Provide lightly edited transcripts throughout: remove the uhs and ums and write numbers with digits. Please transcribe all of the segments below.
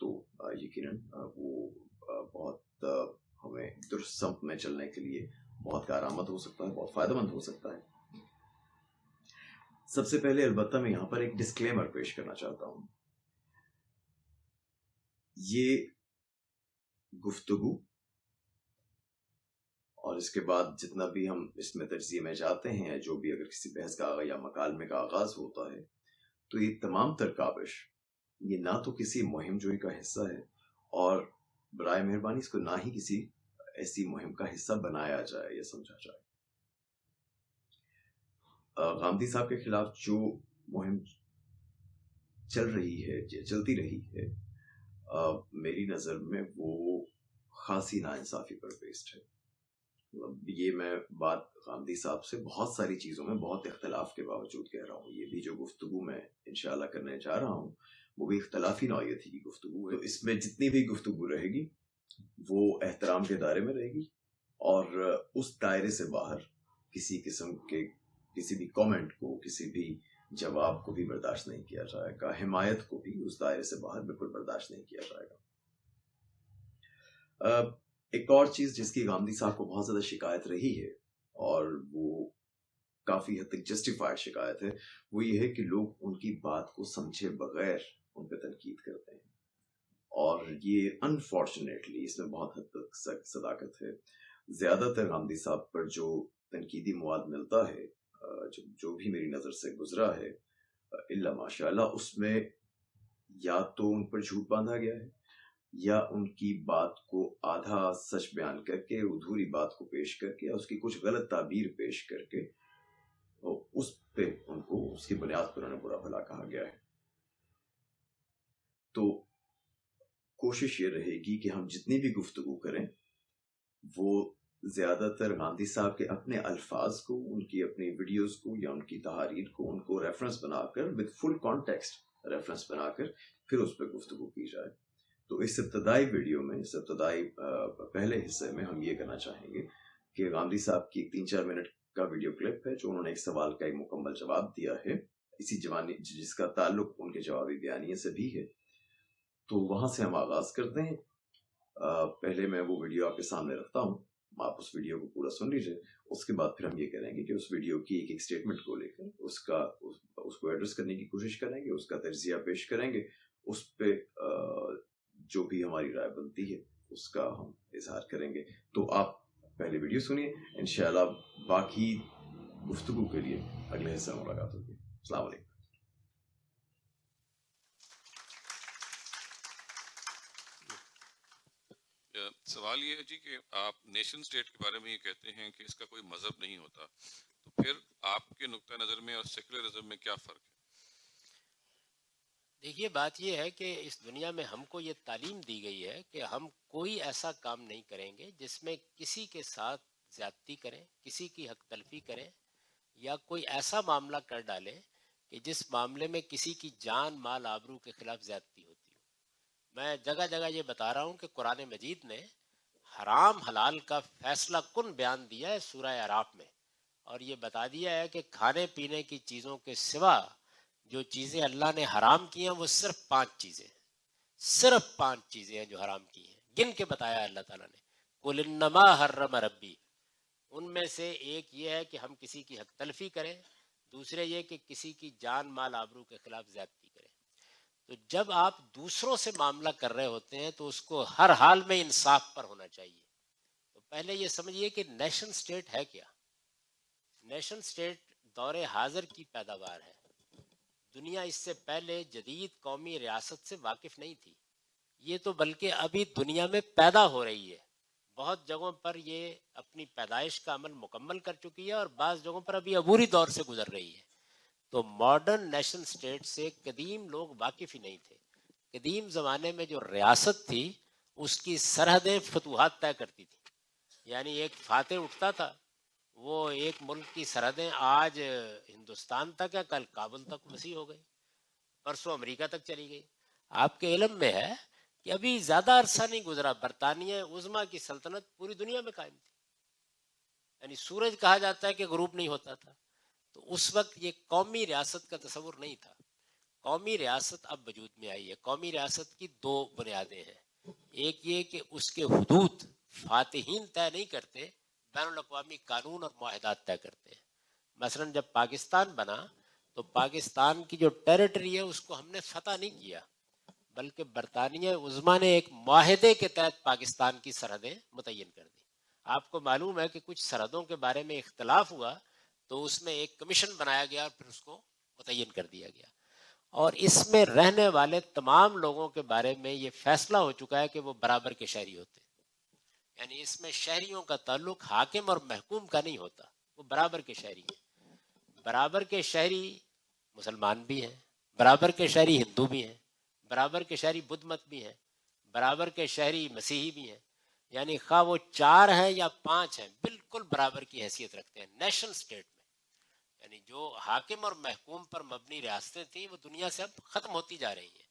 تو یقیناً وہ بہت ہمیں درست سمت میں چلنے کے لیے بہت کارآمد ہو سکتا ہے، بہت فائدہ مند ہو سکتا ہے۔ سب سے پہلے البتہ میں یہاں پر ایک ڈسکلیمر پیش کرنا چاہتا ہوں۔ یہ گفتگو اور اس کے بعد جتنا بھی ہم اس میں تجزیے میں جاتے ہیں، جو بھی اگر کسی بحث کا یا مکالمے کا آغاز ہوتا ہے، تو یہ تمام تر کاوش یہ نہ تو کسی مہم جوئی کا حصہ ہے، اور برائے مہربانی اس کو نہ ہی کسی ایسی مہم کا حصہ بنایا جائے یا سمجھا جائے۔ غامدی صاحب کے خلاف جو مہم چل رہی ہے، چلتی رہی ہے، میری نظر میں وہ خاصی ناانصافی پر بیسڈ ہے۔ یہ میں بات غامدی صاحب سے بہت ساری چیزوں میں بہت اختلاف کے باوجود کہہ رہا ہوں۔ یہ بھی جو گفتگو میں انشاءاللہ کرنے جا رہا ہوں وہ بھی اختلافی نوعیت کی گفتگو ہے۔ تو اس میں جتنی بھی گفتگو رہے گی وہ احترام کے دائرے میں رہے گی، اور اس دائرے سے باہر کسی قسم کے کسی بھی کامنٹ کو، کسی بھی جواب کو بھی برداشت نہیں کیا جائے گا۔ حمایت کو بھی اس دائرے سے باہر بالکل برداشت نہیں کیا جائے گا۔ ایک اور چیز جس کی غامدی صاحب کو بہت زیادہ شکایت رہی ہے، اور وہ کافی حد تک جسٹیفائڈ شکایت ہے، وہ یہ ہے کہ لوگ ان کی بات کو سمجھے بغیر ان پہ تنقید کرتے ہیں، اور یہ انفارچونیٹلی اس میں بہت حد تک صداقت ہے۔ زیادہ تر غامدی صاحب پر جو تنقیدی مواد ملتا ہے، جو بھی میری نظر سے گزرا ہے، الا ماشاء اللہ، اس میں یا تو ان پر جھوٹ باندھا گیا ہے، یا ان کی بات کو آدھا سچ بیان کر کے، ادھوری بات کو پیش کر کے، اس کی کچھ غلط تعبیر پیش کر کے اس پہ ان کو اس کی بنیاد پر انہیں برا بھلا کہا گیا ہے۔ تو کوشش یہ رہے گی کہ ہم جتنی بھی گفتگو کریں وہ زیادہ تر غامدی صاحب کے اپنے الفاظ کو، ان کی اپنی ویڈیوز کو یا ان کی تحاریر کو، ان کو ریفرنس بنا کر، with full context ریفرنس بنا کر پھر اس پہ گفتگو کی جائے۔ تو اس ابتدائی ویڈیو میں، اس ابتدائی پہلے حصے میں ہم یہ کرنا چاہیں گے کہ غامدی صاحب کی 3-4 منٹ کا ویڈیو کلپ ہے جو انہوں نے ایک سوال کا ایک مکمل جواب دیا ہے، اسی جوانی جس کا تعلق ان کے جوابی بیانیے سے بھی ہے۔ تو وہاں سے ہم آغاز کرتے ہیں۔ پہلے میں وہ ویڈیو آپ کے سامنے رکھتا ہوں، آپ اس ویڈیو کو پورا سن لیجئے۔ اس کے بعد پھر ہم یہ کریں گے کہ اس ویڈیو کی ایک سٹیٹمنٹ کو لے کر اس کو ایڈریس کرنے کی کوشش کریں گے، اس کا تجزیہ پیش کریں گے، اس پہ جو بھی ہماری رائے بنتی ہے اس کا ہم اظہار کریں گے۔ تو آپ پہلے ویڈیو سنیے، انشاءاللہ باقی گفتگو کے لیے اگلے حصے میں ملاقات ہوگی۔ السلام علیکم۔ سوال یہ ہے جی کہ آپ نیشن سٹیٹ کے بارے میں یہ کہتے ہیں کہ اس کا کوئی مذہب نہیں ہوتا، تو پھر آپ کے نقطہ نظر میں اور سیکولرزم میں کیا فرق ہے؟ دیکھیے، بات یہ ہے کہ اس دنیا میں ہم کو یہ تعلیم دی گئی ہے کہ ہم کوئی ایسا کام نہیں کریں گے جس میں کسی کے ساتھ زیادتی کریں، کسی کی حق تلفی کریں، یا کوئی ایسا معاملہ کر ڈالیں کہ جس معاملے میں کسی کی جان، مال، آبرو کے خلاف زیادتی ہوتی ہو۔ میں جگہ جگہ یہ بتا رہا ہوں کہ قرآن مجید نے حرام حلال کا فیصلہ کن بیان دیا ہے سورہ اعراف میں، اور یہ بتا دیا ہے کہ کھانے پینے کی چیزوں کے سوا جو چیزیں اللہ نے حرام کی ہیں وہ صرف 5 چیزیں ہیں، صرف 5 چیزیں ہیں جو حرام کی ہیں، گن کے بتایا اللہ تعالیٰ نے۔ قُلْ إِنَّمَا حَرَّمَ رَبِّي، ان میں سے ایک یہ ہے کہ ہم کسی کی حق تلفی کریں، دوسرے یہ کہ کسی کی جان، مال، آبرو کے خلاف زیادتی کریں۔ تو جب آپ دوسروں سے معاملہ کر رہے ہوتے ہیں تو اس کو ہر حال میں انصاف پر ہونا چاہیے۔ تو پہلے یہ سمجھیے کہ نیشن سٹیٹ ہے کیا؟ نیشن سٹیٹ دور حاضر کی پیداوار ہے۔ دنیا اس سے پہلے جدید قومی ریاست سے واقف نہیں تھی، یہ تو بلکہ ابھی دنیا میں پیدا ہو رہی ہے۔ بہت جگہوں پر یہ اپنی پیدائش کا عمل مکمل کر چکی ہے، اور بعض جگہوں پر ابھی عبوری دور سے گزر رہی ہے۔ تو ماڈرن نیشن سٹیٹ سے قدیم لوگ واقف ہی نہیں تھے۔ قدیم زمانے میں جو ریاست تھی اس کی سرحدیں فتوحات طے کرتی تھی، یعنی ایک فاتح اٹھتا تھا، وہ ایک ملک کی سرحدیں آج ہندوستان تک ہے، کل کابل تک وسیع ہو گئی، پرسوں امریکہ تک چلی گئی۔ آپ کے علم میں ہے کہ ابھی زیادہ عرصہ نہیں گزرا، برطانیہ عظمیٰ کی سلطنت پوری دنیا میں قائم تھی، یعنی سورج کہا جاتا ہے کہ غروب نہیں ہوتا تھا۔ تو اس وقت یہ قومی ریاست کا تصور نہیں تھا۔ قومی ریاست اب وجود میں آئی ہے. قومی ریاست کی دو بنیادیں ہیں. ایک یہ کہ اس کے حدود فاتحین طے نہیں کرتے، بین الاقوامی قانون اور معاہدات طے کرتے ہیں. مثلا جب پاکستان بنا تو پاکستان کی جو ٹیریٹری ہے اس کو ہم نے فتح نہیں کیا، بلکہ برطانیہ عظمیٰ نے ایک معاہدے کے تحت پاکستان کی سرحدیں متعین کر دی. آپ کو معلوم ہے کہ کچھ سرحدوں کے بارے میں اختلاف ہوا تو اس میں ایک کمیشن بنایا گیا اور پھر اس کو متعین کر دیا گیا، اور اس میں رہنے والے تمام لوگوں کے بارے میں یہ فیصلہ ہو چکا ہے کہ وہ برابر کے شہری ہوتے ہیں. یعنی اس میں شہریوں کا تعلق حاکم اور محکوم کا نہیں ہوتا، وہ برابر کے شہری ہیں. برابر کے شہری مسلمان بھی ہیں، برابر کے شہری ہندو بھی ہیں، برابر کے شہری بدھ مت بھی ہیں، برابر کے شہری مسیحی بھی ہیں. یعنی خواہ وہ 4 ہیں یا 5 ہیں، بالکل برابر کی حیثیت رکھتے ہیں نیشنل اسٹیٹ میں. یعنی جو حاکم اور محکوم پر مبنی ریاستیں تھیں وہ دنیا سے اب ختم ہوتی جا رہی ہیں.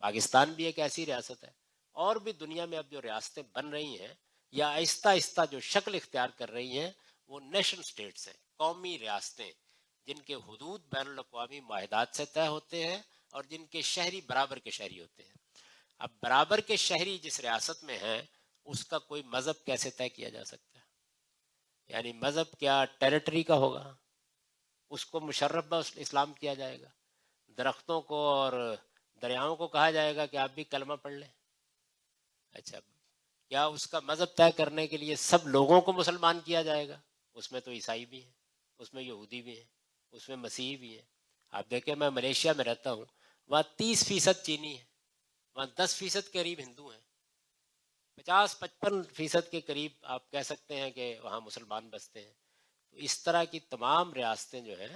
پاکستان بھی ایک ایسی ریاست ہے، اور بھی دنیا میں اب جو ریاستیں بن رہی ہیں یا آہستہ آہستہ جو شکل اختیار کر رہی ہیں وہ نیشن اسٹیٹس ہیں، قومی ریاستیں، جن کے حدود بین الاقوامی معاہدات سے طے ہوتے ہیں اور جن کے شہری برابر کے شہری ہوتے ہیں. اب برابر کے شہری جس ریاست میں ہیں اس کا کوئی مذہب کیسے طے کیا جا سکتا ہے؟ یعنی مذہب کیا ٹیریٹری کا ہوگا؟ اس کو مشرف اسلام کیا جائے گا. درختوں کو اور دریاؤں کو کہا جائے گا کہ آپ بھی کلمہ پڑھ لیں. اچھا، کیا اس کا مذہب طے کرنے کے لیے سب لوگوں کو مسلمان کیا جائے گا؟ اس میں تو عیسائی بھی ہیں، اس میں یہودی بھی ہیں، اس میں مسیحی بھی ہیں. آپ دیکھیں میں ملیشیا میں رہتا ہوں، وہاں 30% چینی ہے، وہاں 10% قریب ہندو ہیں، 50-55% کے قریب آپ کہہ سکتے ہیں کہ وہاں مسلمان بستے ہیں. تو اس طرح کی تمام ریاستیں جو ہیں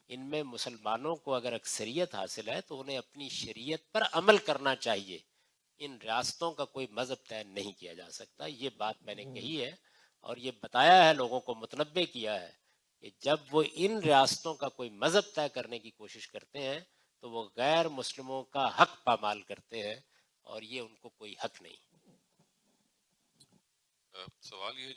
ان میں مسلمانوں کو اگر اکثریت حاصل ہے تو انہیں اپنی شریعت پر عمل کرنا چاہیے. ان ریاستوں کا کوئی مذہب طے نہیں کیا جا سکتا. یہ بات میں نے کہی ہے اور یہ بتایا ہے، لوگوں کو متنبع کیا ہے کہ جب وہ ان ریاستوں کا کوئی مذہب طے کرنے کی کوشش کرتے ہیں تو وہ غیر مسلموں کا حق پامال کرتے ہیں، اور یہ ان کو کوئی حق نہیں. سوال یہ